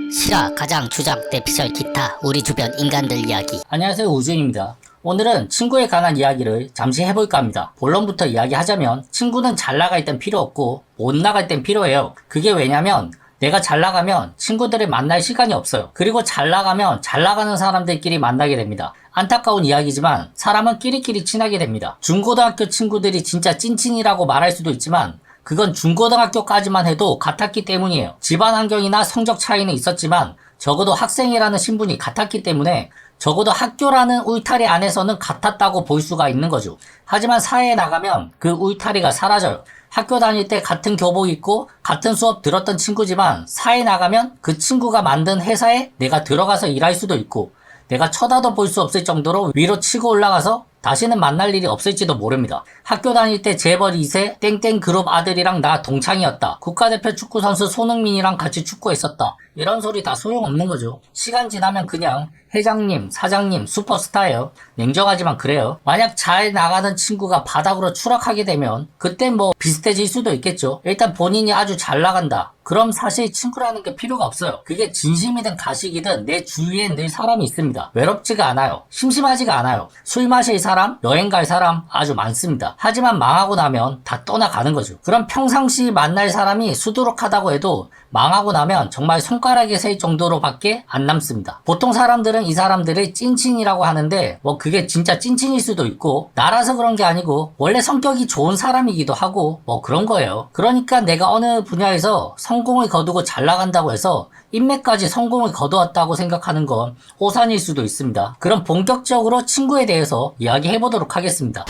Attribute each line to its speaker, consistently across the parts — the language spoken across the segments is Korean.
Speaker 1: 실화, 가장, 주장, 대피설, 기타, 우리 주변 인간들 이야기.
Speaker 2: 안녕하세요, 우주인입니다. 오늘은 친구에 관한 이야기를 잠시 해볼까 합니다. 본론부터 이야기하자면 친구는 잘 나갈 땐 필요 없고 못 나갈 땐 필요해요. 그게 왜냐면 내가 잘 나가면 친구들을 만날 시간이 없어요. 그리고 잘 나가면 잘 나가는 사람들끼리 만나게 됩니다. 안타까운 이야기지만 사람은 끼리끼리 친하게 됩니다. 중고등학교 친구들이 진짜 찐친이라고 말할 수도 있지만 그건 중고등학교까지만 해도 같았기 때문이에요. 집안 환경이나 성적 차이는 있었지만 적어도 학생이라는 신분이 같았기 때문에 적어도 학교라는 울타리 안에서는 같았다고 볼 수가 있는 거죠. 하지만 사회에 나가면 그 울타리가 사라져요. 학교 다닐 때 같은 교복 입고 같은 수업 들었던 친구지만 사회에 나가면 그 친구가 만든 회사에 내가 들어가서 일할 수도 있고 내가 쳐다도 볼 수 없을 정도로 위로 치고 올라가서 다시는 만날 일이 없을지도 모릅니다. 학교 다닐 때 재벌 2세 땡땡 그룹 아들이랑 나 동창이었다. 국가대표 축구선수 손흥민이랑 같이 축구했었다. 이런 소리 다 소용없는 거죠. 시간 지나면 그냥 회장님, 사장님, 슈퍼스타예요. 냉정하지만 그래요. 만약 잘 나가는 친구가 바닥으로 추락하게 되면 그땐 뭐 비슷해질 수도 있겠죠. 일단 본인이 아주 잘 나간다. 그럼 사실 친구라는 게 필요가 없어요. 그게 진심이든 가식이든 내 주위엔 늘 사람이 있습니다. 외롭지가 않아요. 심심하지가 않아요. 술 마실 사람, 여행 갈 사람 아주 많습니다. 하지만 망하고 나면 다 떠나가는 거죠. 그럼 평상시 만날 사람이 수두룩하다고 해도 망하고 나면 정말 손가락에 셀 정도로밖에 안 남습니다. 보통 사람들은 이 사람들을 찐친이라고 하는데 뭐 그게 진짜 찐친일 수도 있고 나라서 그런 게 아니고 원래 성격이 좋은 사람이기도 하고 뭐 그런 거예요. 그러니까 내가 어느 분야에서 성공을 거두고 잘 나간다고 해서 인맥까지 성공을 거두었다고 생각하는 건 오산일 수도 있습니다. 그럼 본격적으로 친구에 대해서 이야기해보도록 하겠습니다.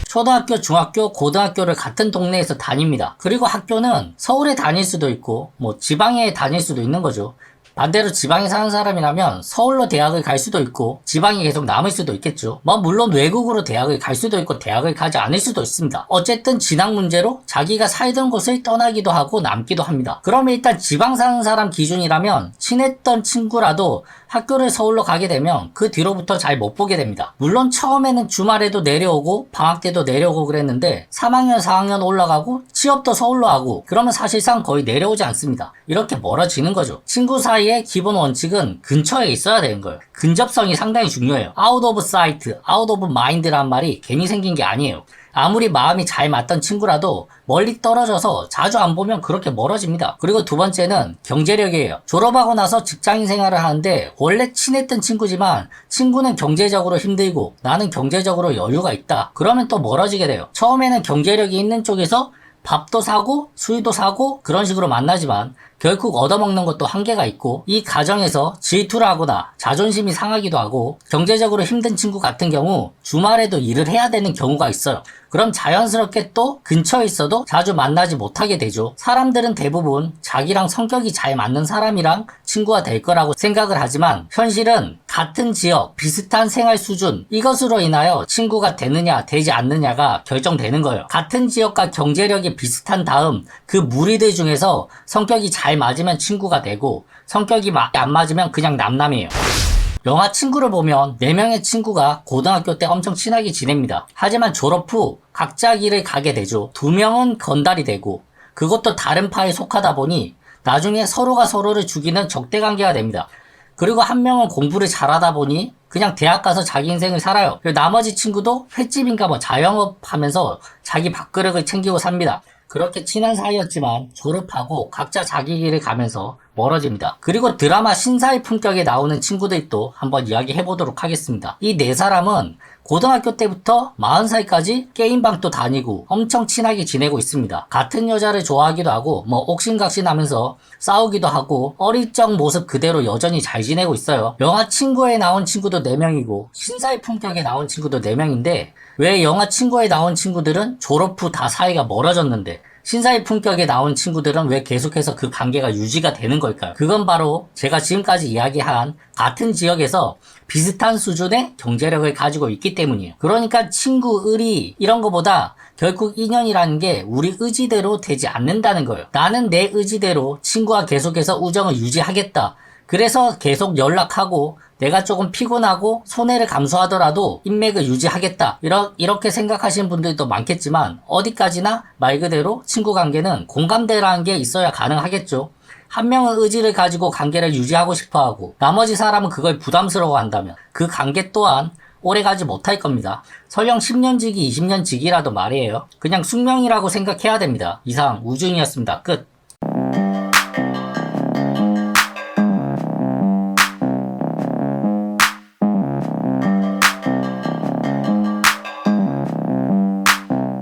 Speaker 2: 초등학교, 중학교, 고등학교를 같은 동네에서 다닙니다. 그리고 학교는 서울에 다닐 수도 있고 뭐 지방에 다닐 수도 있는 거죠. 반대로 지방에 사는 사람이라면 서울로 대학을 갈 수도 있고 지방에 계속 남을 수도 있겠죠. 뭐 물론 외국으로 대학을 갈 수도 있고 대학을 가지 않을 수도 있습니다. 어쨌든 진학 문제로 자기가 살던 곳을 떠나기도 하고 남기도 합니다. 그러면 일단 지방 사는 사람 기준이라면 친했던 친구라도 학교를 서울로 가게 되면 그 뒤로부터 잘 못 보게 됩니다. 물론 처음에는 주말에도 내려오고 방학 때도 내려오고 그랬는데 3학년 4학년 올라가고 취업도 서울로 하고 그러면 사실상 거의 내려오지 않습니다. 이렇게 멀어지는 거죠. 친구 사이의 기본 원칙은 근처에 있어야 되는 거예요. 근접성이 상당히 중요해요. out of sight, out of mind란 말이 괜히 생긴 게 아니에요. 아무리 마음이 잘 맞던 친구라도 멀리 떨어져서 자주 안 보면 그렇게 멀어집니다. 그리고 두 번째는 경제력이에요. 졸업하고 나서 직장인 생활을 하는데 원래 친했던 친구지만 친구는 경제적으로 힘들고 나는 경제적으로 여유가 있다. 그러면 또 멀어지게 돼요. 처음에는 경제력이 있는 쪽에서 밥도 사고 술도 사고 그런 식으로 만나지만 결국 얻어먹는 것도 한계가 있고 이 과정에서 질투를 하거나 자존심이 상하기도 하고 경제적으로 힘든 친구 같은 경우 주말에도 일을 해야 되는 경우가 있어요. 그럼 자연스럽게 또 근처에 있어도 자주 만나지 못하게 되죠. 사람들은 대부분 자기랑 성격이 잘 맞는 사람이랑 친구가 될 거라고 생각을 하지만 현실은 같은 지역, 비슷한 생활 수준 이것으로 인하여 친구가 되느냐 되지 않느냐가 결정되는 거예요. 같은 지역과 경제력이 비슷한 다음 그 무리들 중에서 성격이 잘 맞으면 친구가 되고 성격이 안 맞으면 그냥 남남이에요. 영화 친구를 보면 4명의 친구가 고등학교 때 엄청 친하게 지냅니다. 하지만 졸업 후 각자 길을 가게 되죠. 2명은 건달이 되고 그것도 다른 파에 속하다 보니 나중에 서로가 서로를 죽이는 적대관계가 됩니다. 그리고 한 명은 공부를 잘하다 보니 그냥 대학 가서 자기 인생을 살아요. 그리고 나머지 친구도 횟집인가 뭐 자영업 하면서 자기 밥그릇을 챙기고 삽니다. 그렇게 친한 사이였지만 졸업하고 각자 자기 길을 가면서 멀어집니다. 그리고 드라마 신사의 품격에 나오는 친구들도 한번 이야기해보도록 하겠습니다. 이 4사람은 고등학교 때부터 40살까지 게임방도 다니고 엄청 친하게 지내고 있습니다. 같은 여자를 좋아하기도 하고 뭐 옥신각신하면서 싸우기도 하고 어릴 적 모습 그대로 여전히 잘 지내고 있어요. 영화 친구에 나온 친구도 4명이고 신사의 품격에 나온 친구도 4명인데 왜 영화 친구에 나온 친구들은 졸업 후 다 사이가 멀어졌는데 신사의 품격에 나온 친구들은 왜 계속해서 그 관계가 유지가 되는 걸까요? 그건 바로 제가 지금까지 이야기한 같은 지역에서 비슷한 수준의 경제력을 가지고 있기 때문이에요. 그러니까 친구, 의리 이런 거보다 결국 인연이라는 게 우리 의지대로 되지 않는다는 거예요. 나는 내 의지대로 친구와 계속해서 우정을 유지하겠다. 그래서 계속 연락하고 내가 조금 피곤하고 손해를 감수하더라도 인맥을 유지하겠다. 이렇게 생각하시는 분들도 많겠지만 어디까지나 말 그대로 친구 관계는 공감대라는 게 있어야 가능하겠죠. 한 명은 의지를 가지고 관계를 유지하고 싶어 하고 나머지 사람은 그걸 부담스러워 한다면 그 관계 또한 오래가지 못할 겁니다. 설령 10년 지기, 20년 지기라도 말이에요. 그냥 숙명이라고 생각해야 됩니다. 이상 우주인이었습니다. 끝.